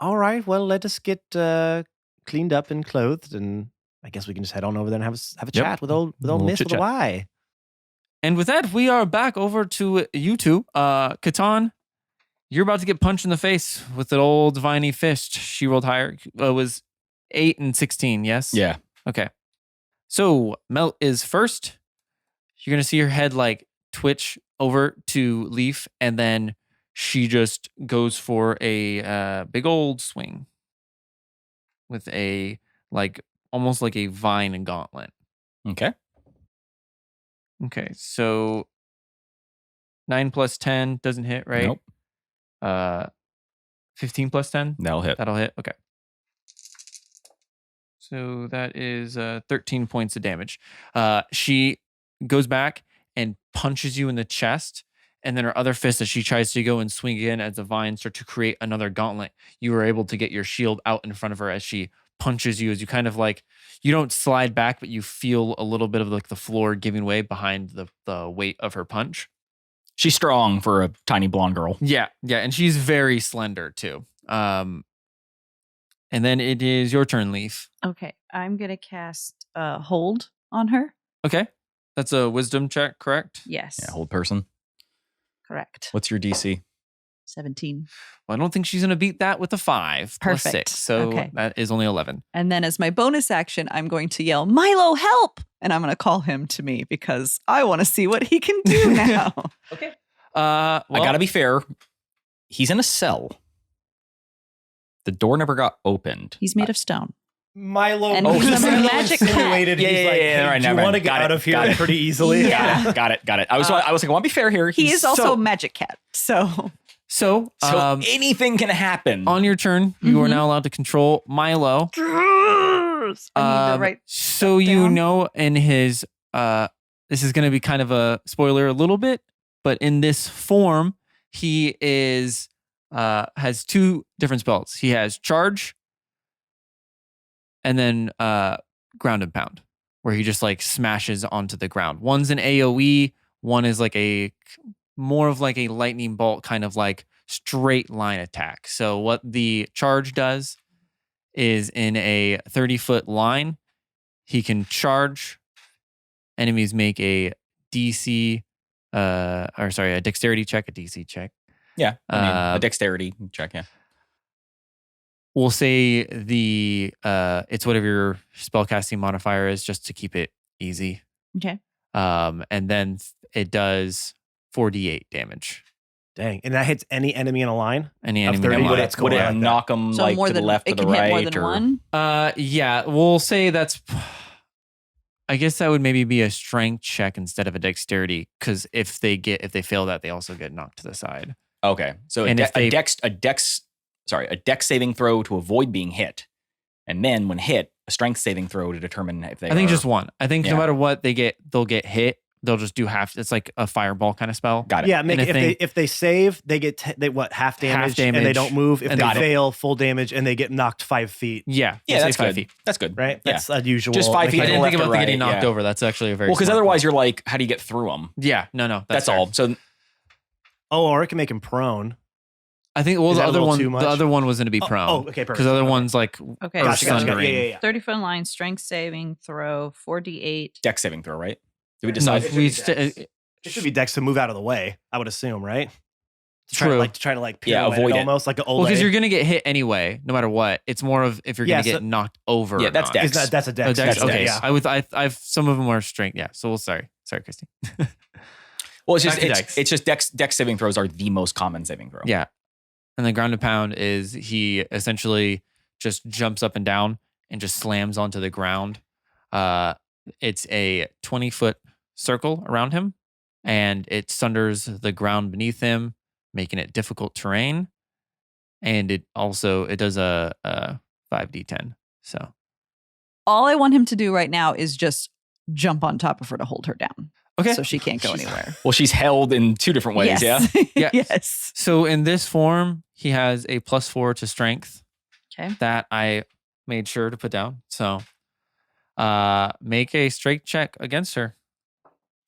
right. Well, let us get cleaned up and clothed, and I guess we can just head on over there and have a chat with old Miss with a Y. And with that, we are back over to you two. Catan, you're about to get punched in the face with an old viney fist. She rolled higher. It was 8 and 16, yes? Yeah. Okay. So Melt is first. You're going to see her head like twitch over to Leaf, and then she just goes for a big old swing with a almost like a vine and gauntlet. Okay. Okay, so 9 plus 10 doesn't hit, right? Nope. 15 plus 10? That'll hit. That'll hit, okay. So that is 13 points of damage. She goes back and punches you in the chest, and then her other fist, as she tries to go and swing again as the vines start to create another gauntlet, you were able to get your shield out in front of her as she punches you, as you kind of you don't slide back, but you feel a little bit of the floor giving way behind the weight of her punch. She's strong for a tiny blonde girl. Yeah, and she's very slender too. And then it is your turn, Leaf. Okay, I'm gonna cast hold on her. Okay, that's a wisdom check, correct? Yes. Yeah, hold person. Correct. What's your DC? 17. Well, I don't think she's going to beat that with a 5 plus Perfect. 6. So that is only 11. And then as my bonus action, I'm going to yell, Milo, help! And I'm going to call him to me because I want to see what he can do now. Okay. I got to be fair. He's in a cell. The door never got opened. He's made of stone. Milo, and he's a magic simulated. Yeah, he's like, yeah, right, do you want to get out of here pretty easily? Yeah. Got it. I was like, I want to be fair here. He is also a magic cat. So anything can happen. On your turn, you are now allowed to control Milo. I need to write so you know in his this is going to be kind of a spoiler a little bit, but in this form, he is has 2 different spells. He has charge and then ground and pound, where he just like smashes onto the ground. One's an AoE, one is like more of like a lightning bolt kind of like straight line attack. So what the charge does is in a 30-foot line, he can charge. Enemies make a DC, a dexterity check, a DC check. Yeah, I mean, a dexterity check, yeah. We'll say it's whatever your spellcasting modifier is, just to keep it easy. Okay. And then it does 4d8 damage. Dang. And that hits any enemy in a line? Any Of enemy 30, in a would line. it Would like it knock them So like more to the than left or it the can right? hit more than or- one. Yeah, we'll say that's. I guess that would maybe be a strength check instead of a dexterity, because if they fail that, they also get knocked to the side. Okay, so And a dex saving throw to avoid being hit, and then when hit, a strength saving throw to determine if they. I think are, just one. I think Yeah. no matter what they'll get hit. They'll just do half. It's like a fireball kind of spell. got it. Yeah, And if they save, they get half damage, and they damage, don't move. If and they got it. fail, full damage, and they get knocked 5 feet. Yeah, Yeah, we'll say that's 5 good. feet. That's good, Right? Yeah. That's unusual. Just 5 feet I to didn't left think about or getting right, knocked yeah. over. That's actually a very Well, because smart otherwise call. you're like, how do you get through them? Yeah, no, That's fair. all. So Oh, or it can make him prone. I think Is the that a other little one, too much? the other one was going to be prone. Oh, okay, perfect. Because the other Okay. one's like Okay. earth Gotcha, gotcha. sundering. Yeah. 30-foot line, strength saving throw, 4d8. dex saving throw, right? Did we No, decide? It should we be st- dex. It should be dex to move out of the way, I would assume, right? True. To try to Yeah, pirouette avoid it. almost like an old. well, because you're going to get hit anyway, no matter what. It's more of if you're going Yeah, to get so- knocked over. Yeah, or that's not. dex. that's a dex. Oh, dex. That's Okay, dex. I've some of them are strength. Yeah. So sorry, Christy. Well, it's just Back to dex. it's just dex saving throws are the most common saving throw. Yeah. And the ground and pound is he essentially just jumps up and down and just slams onto the ground. It's a 20-foot circle around him, and it sunders the ground beneath him, making it difficult terrain. And it does a 5d10. So All I want him to do right now is just jump on top of her to hold her down. okay. So she can't go anywhere. Well, she's held in 2 different ways. Yeah. Yeah. Yes. So in this form, he has a +4 to strength. Okay. That I made sure to put down. So make a strength check against her.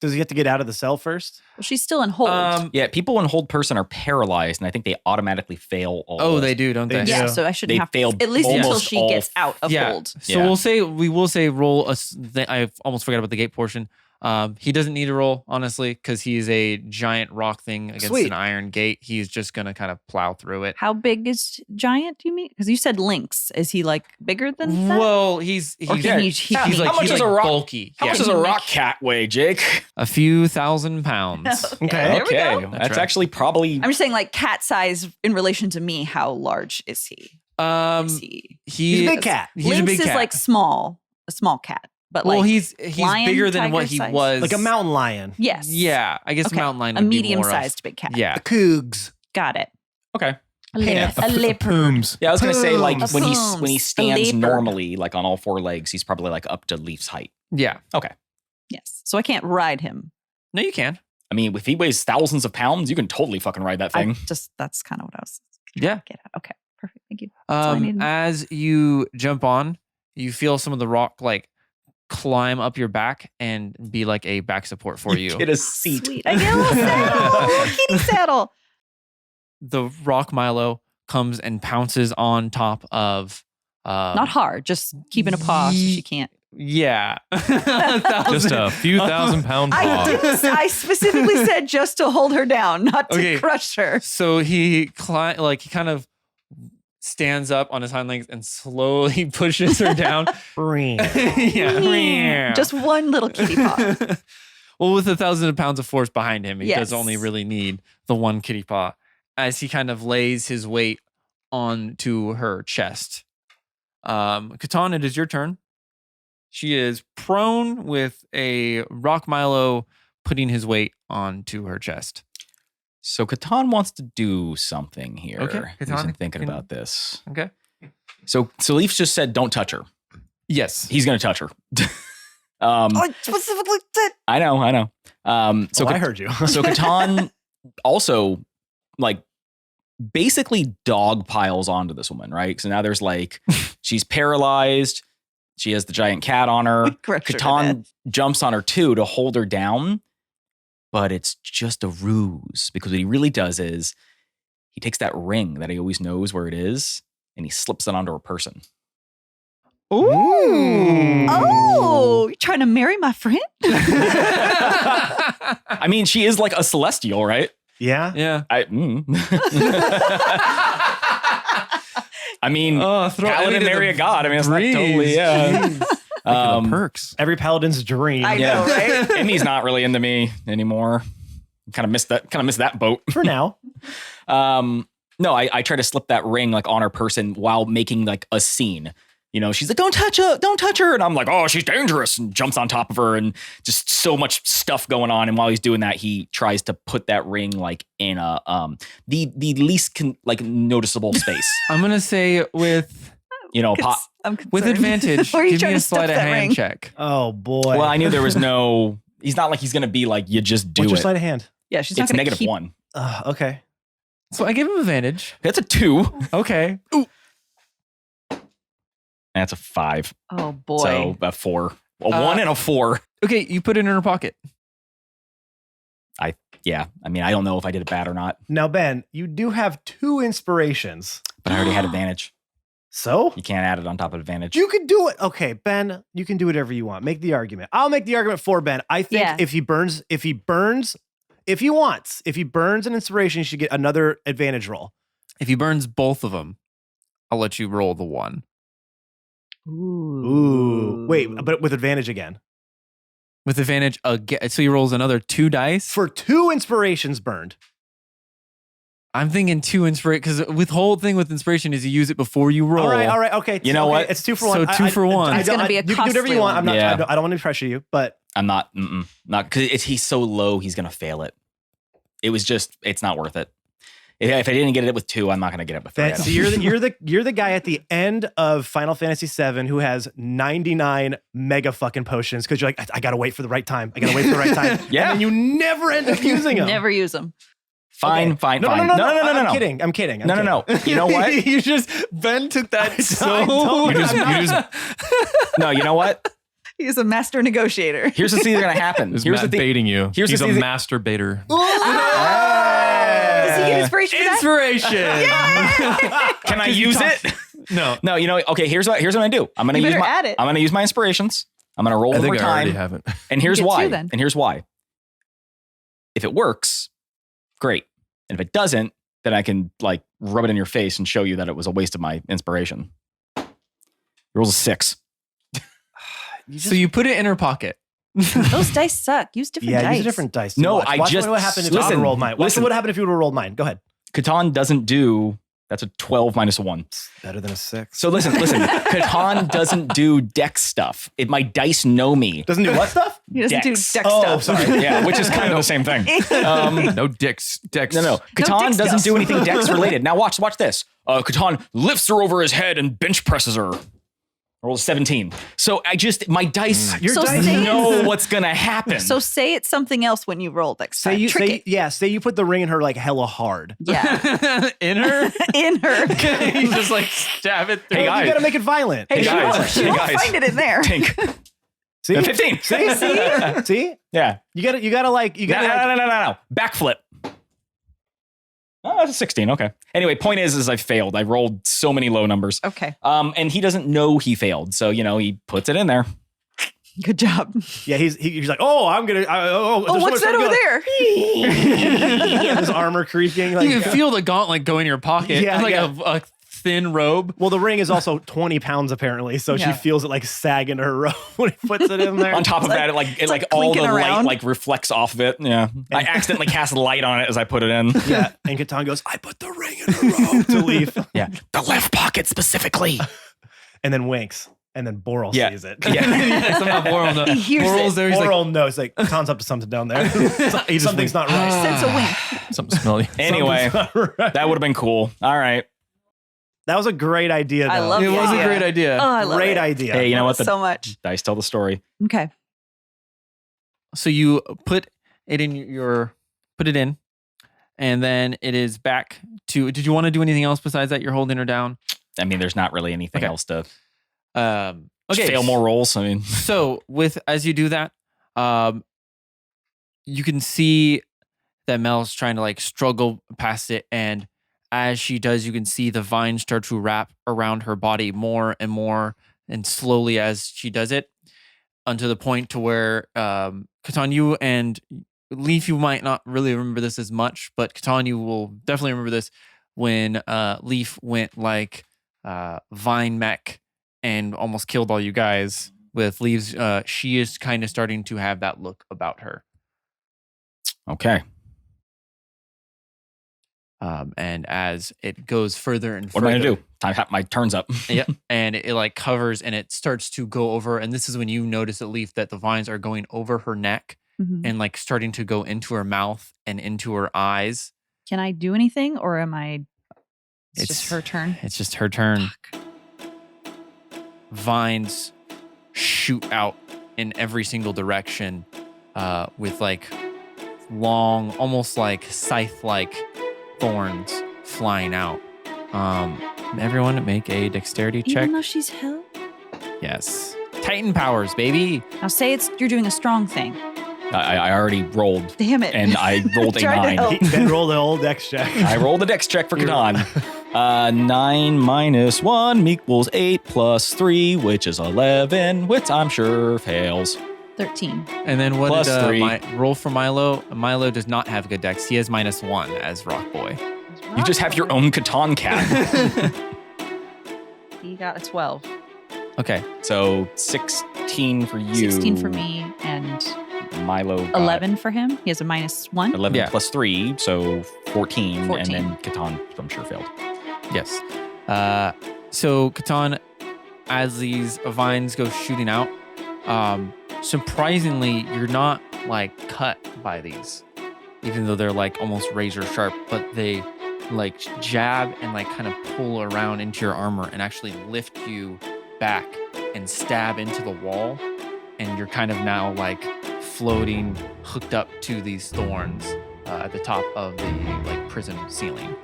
Does he have to get out of the cell first? Well, she's still in hold. Yeah. People in hold person are paralyzed, and I think they automatically fail. Oh, they do, don't they? They yeah, do. so I shouldn't They have to. failed At least until almost she all- gets out of Yeah. hold. So we will say roll I almost forgot about the gate portion. He doesn't need to roll, honestly, because he's a giant rock thing against Sweet. an iron gate. He's just gonna kind of plow through it. How big is giant, do you mean? Because you said lynx. Is he like bigger than that? Well, he's Or can he- he's how like, much he's is like a rock- bulky. How Yeah. much does a rock cat weigh, Jake? A few thousand pounds. Okay. There we go. That's right. actually probably. I'm just saying, like cat size in relation to me. How large is he? Is he? He's a big cat. He's Lynx a big is cat. like a small cat, but well, like he's lion, bigger than what tiger he size? was. Like a mountain lion. yes, Yeah, I guess Okay. mountain lion a would be more of- medium-sized big cat. Yeah. The cougs. Got it. Okay. A leopard. Pooms. Yeah, I was gonna say like Pooms. when he A stands leopard. normally, like on all 4 legs, he's probably like up to Leaf's height. Yeah. Yes. So I can't ride him. No, you can. I mean, if he weighs thousands of pounds, you can totally fucking ride that thing. That's kind of what I was. Yeah. Get at. Okay. Perfect. Thank you. all I needed. As you jump on, you feel some of the rock like climb up your back and be like a back support for you. Get a seat. Sweet. I get a little saddle. A little kitty saddle. The rock Milo comes and pounces on top of. Not hard. Just keeping a paw so she can't. Yeah. Just a few thousand-pound I paw. I specifically said just to hold her down, not to Okay. crush her. So he kind of stands up on his hind legs and slowly pushes her down. Yeah. Just one little kitty paw. Well, with 1,000 pounds of force behind him, he does Yes. only really need the one kitty paw as he kind of lays his weight onto her chest. Catan, it is your turn. She is prone with a rock Milo putting his weight onto her chest. So Catan wants to do something here. Okay, He's Catan been thinking can- about this. Okay. So Leaf just said, "Don't touch her." Yes. He's gonna touch her. I specifically said. I know. So I heard you. So Catan also like basically dog piles onto this woman, right? So now there's like, she's paralyzed. She has the giant cat on her. Catan jumps on her too to hold her down, but it's just a ruse because what he really does is he takes that ring that he always knows where it is and he slips it onto a person. Ooh. Oh, you're trying to marry my friend? I mean, she is like a celestial, right? Yeah. Yeah. I mean, paladin marry a god. I mean, it's not totally, The perks. Every paladin's dream. I know, right? Emmy's not really into me anymore. Kind of missed that boat. For now. No, I try to slip that ring like on her person while making like a scene. You know, she's like, don't touch her. And I'm like, oh, she's dangerous, and jumps on top of her and just so much stuff going on. And while he's doing that, he tries to put that ring like in a the least noticeable space. I'm gonna say with with advantage. Why are you Give trying me a to stuff sleight of that hand ring? check. Oh boy. Well, I knew there was no. He's not like he's gonna be like, you just do What's your it. sleight of hand? Yeah, she's not It's going to negative 1. Okay. So I give him advantage. That's a 2. Okay. That's a 5. Oh boy. So a 4. A 1 and a 4. Okay, you put it in her pocket. Yeah. I mean, I don't know if I did it bad or not, Now, Ben, you do have 2 inspirations. but I already had advantage. So You can't add it on top of advantage. you could do it. Okay, Ben, you can do whatever you want. Make the argument. I'll make the argument for Ben. I think Yeah. if he burns an inspiration, he should get another advantage roll. If he burns both of them, I'll let you roll the 1. Ooh. Wait, but with advantage again. With advantage again. So he rolls another 2 dice. For 2 inspirations burned. I'm thinking 2 inspiration, because with whole thing with inspiration is you use it before you roll. All right. Okay. You know what? It's 2 for So 1. 2 for 1. It's gonna be a You can do whatever you costly want. one. I don't want to pressure you, but I'm not because he's so low, he's going to fail it. It's not worth it. If I didn't get it with 2, I'm not going to get it with 3. so you're the guy at the end of Final Fantasy VII who has 99 mega fucking potions because you're like, I gotta wait for the right time. Yeah. And then you never end up using them. Never use them. Fine. No. I'm kidding. I'm kidding. No. You know what? You just, Ben took that No, you know what? He's a master negotiator. Here's what's either going to happen. Is Here's Matt the thing. baiting you? Here's He's the a thing. masturbator. Does he get inspiration for that? Inspiration. Can I use it? No. No, okay, here's what I'm going to do. I'm going You to use better my add it. I'm going to use my inspirations. I'm going to roll I one more think I already time. have it. And here's You get why. 2 then. And here's why. If it works, great. And if it doesn't, then I can like rub it in your face and show you that it was a waste of my inspiration. It rolls a 6. So you put it in her pocket. Those dice suck. Use different Yeah, dice. use different dice. No, Watch what happened if you would have rolled mine. Watch what happened if you would have rolled mine. Go ahead. Catan doesn't do. That's a 12 minus a 1. It's better than a 6. So listen. Catan doesn't do dex stuff. My dice know me. Doesn't do what stuff? He doesn't do Dex. dex Oh, stuff. sorry. Yeah, which is kind of the same thing. No dicks. No. Catan dex doesn't stuff. do anything dex related. Now watch this. Catan lifts her over his head and bench presses her. Roll 17. So my dice Your So dice say know what's gonna happen. So say it's something else when you roll next time. Trick it. Say you put the ring in her like hella hard. Yeah. In her? In her. You just like stab it through. Hey, You guys. gotta make it violent. Hey, She guys. won't- she Hey, won't guys. find it in there. Tink. See? 15. See? Yeah. You gotta like No. Backflip. Oh, that's a 16. Okay. Anyway, point is I failed. I rolled so many low numbers. Okay. And he doesn't know he failed. So, he puts it in there. Good job. Yeah, he's like, oh, I'm gonna. Oh, what's that over there? there? His armor creaking. Like, You can feel the gauntlet go in your pocket. Yeah, like yeah. a thin robe. well, the ring is also 20 pounds apparently, so Yeah. she feels it like sag in her robe when he puts it in there. On top of that, it like all the clinking light around. reflects off of it. Yeah. I accidentally cast light on it as I put it in. Yeah, and Catan goes, I put the ring in her robe to leave, Yeah. The left pocket specifically. and then winks, and then Borel Yeah. sees it. Yeah. Somehow Borel knows. He hears Borel's it. there. He's like, Borel knows, like, Catan's up to something down there. Something's not right. Sense a wink. Something smelly. Anyway, Something's not right. that would have been cool. All right. That was a great idea, though. I love it was a Yeah. great idea. Oh, I love Great it. idea. Hey, you know what? The So much. dice tell the story. Okay. So you put it in And then it is back to. Did you want to do anything else besides that? You're holding her down. I mean, there's not really anything else to. Okay. Fail more rolls. I mean, so as you do that, you can see that Mel's trying to like struggle past it, and as she does, you can see the vines start to wrap around her body more and more, and slowly as she does it, unto the point to where Catan, you and Leaf, you might not really remember this as much, but Catan, you will definitely remember this when Leaf went like vine mech and almost killed all you guys with Leaves. She is kind of starting to have that look about her. Okay. And as it goes further and what further, am I gonna do? My turn's up. Yeah, and it like covers and it starts to go over. And this is when you notice at Leaf that the vines are going over her neck and like starting to go into her mouth and into her eyes. Can I do anything, or am I? It's just her turn. It's just her turn. Fuck. Vines shoot out in every single direction, with like long, almost like scythe-like thorns flying out. Everyone make a dexterity check. Even though she's hell? Yes. Titan powers, baby. Now say you're doing a strong thing. I already rolled. Damn it. And I rolled a Tried to 9. help. Ben rolled the old dex check. I rolled a dex check for Catan. 9 minus 1 equals 8 plus 3, which is 11, which I'm sure fails. 13. And then what Plus did 3. roll for Milo? Milo does not have good dex. He has -1 as Rock Boy. You just have your own Catan cat. He got a 12. Okay. So 16 for you. 16 for me, and Milo got 11 for him. He has a -1. 11 Yeah. plus 3, so 14. 14. And then Catan, I'm sure, failed. Yes. So Catan, as these vines go shooting out, surprisingly, you're not like cut by these, even though they're like almost razor sharp, but they like jab and like kind of pull around into your armor and actually lift you back and stab into the wall. And you're kind of now like floating, hooked up to these thorns at the top of the like prison ceiling.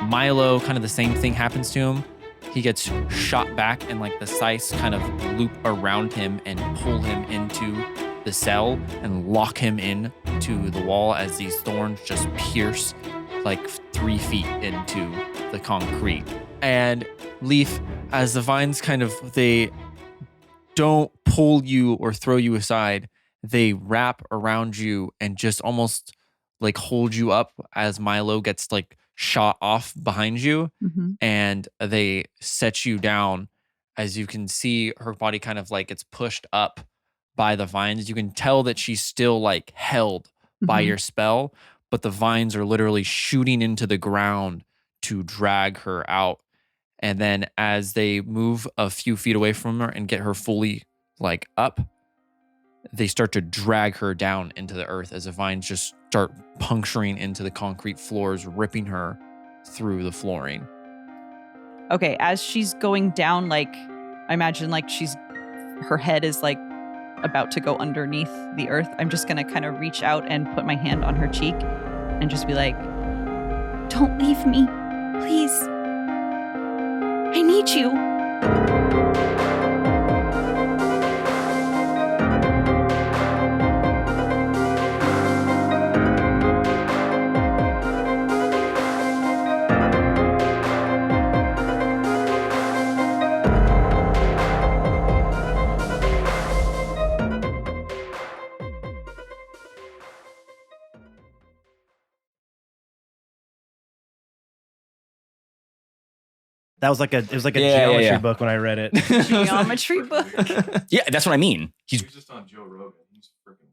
Milo, kind of the same thing happens to him. He gets shot back and like the scythes kind of loop around him and pull him into the cell and lock him in to the wall as these thorns just pierce like 3 feet into the concrete. And Leaf, as the vines kind of, they don't pull you or throw you aside, they wrap around you and just almost like hold you up as Milo gets like shot off behind you, and they set you down. As you can see, her body kind of like gets pushed up by the vines. You can tell that she's still like held by your spell, but the vines are literally shooting into the ground to drag her out. And then as they move a few feet away from her and get her fully like up, they start to drag her down into the earth as the vines just start puncturing into the concrete floors, ripping her through the flooring. Okay, as she's going down, like, I imagine like her head is like about to go underneath the earth. I'm just gonna kind of reach out and put my hand on her cheek and just be like, Don't leave me, please. I need you. That was like a geometry book when I read it. geometry book. Yeah, that's what I mean. He's just on Joe Rogan. He's freaking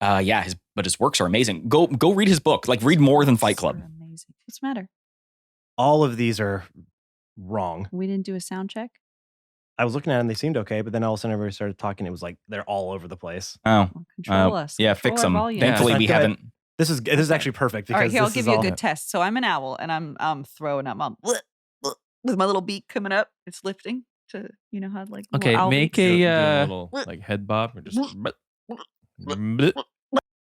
weird. Yeah, but his works are amazing. Go read his book. Like, read more than Fight Club. Amazing. What's the matter? All of these are wrong. We didn't do a sound check? I was looking at them, they seemed okay, but then all of a sudden everybody started talking. It was like they're all over the place. Oh, Well, control us. yeah, Control fix our them. volume. Thankfully, we Go ahead. haven't. This is actually perfect because All right, here, I'll this give is you a all- good test. So I'm an owl, and I'm throwing up. I'm with my little beak coming up. It's lifting to, you know how like little Okay, owl make beaks. Do a a little like head bob or just.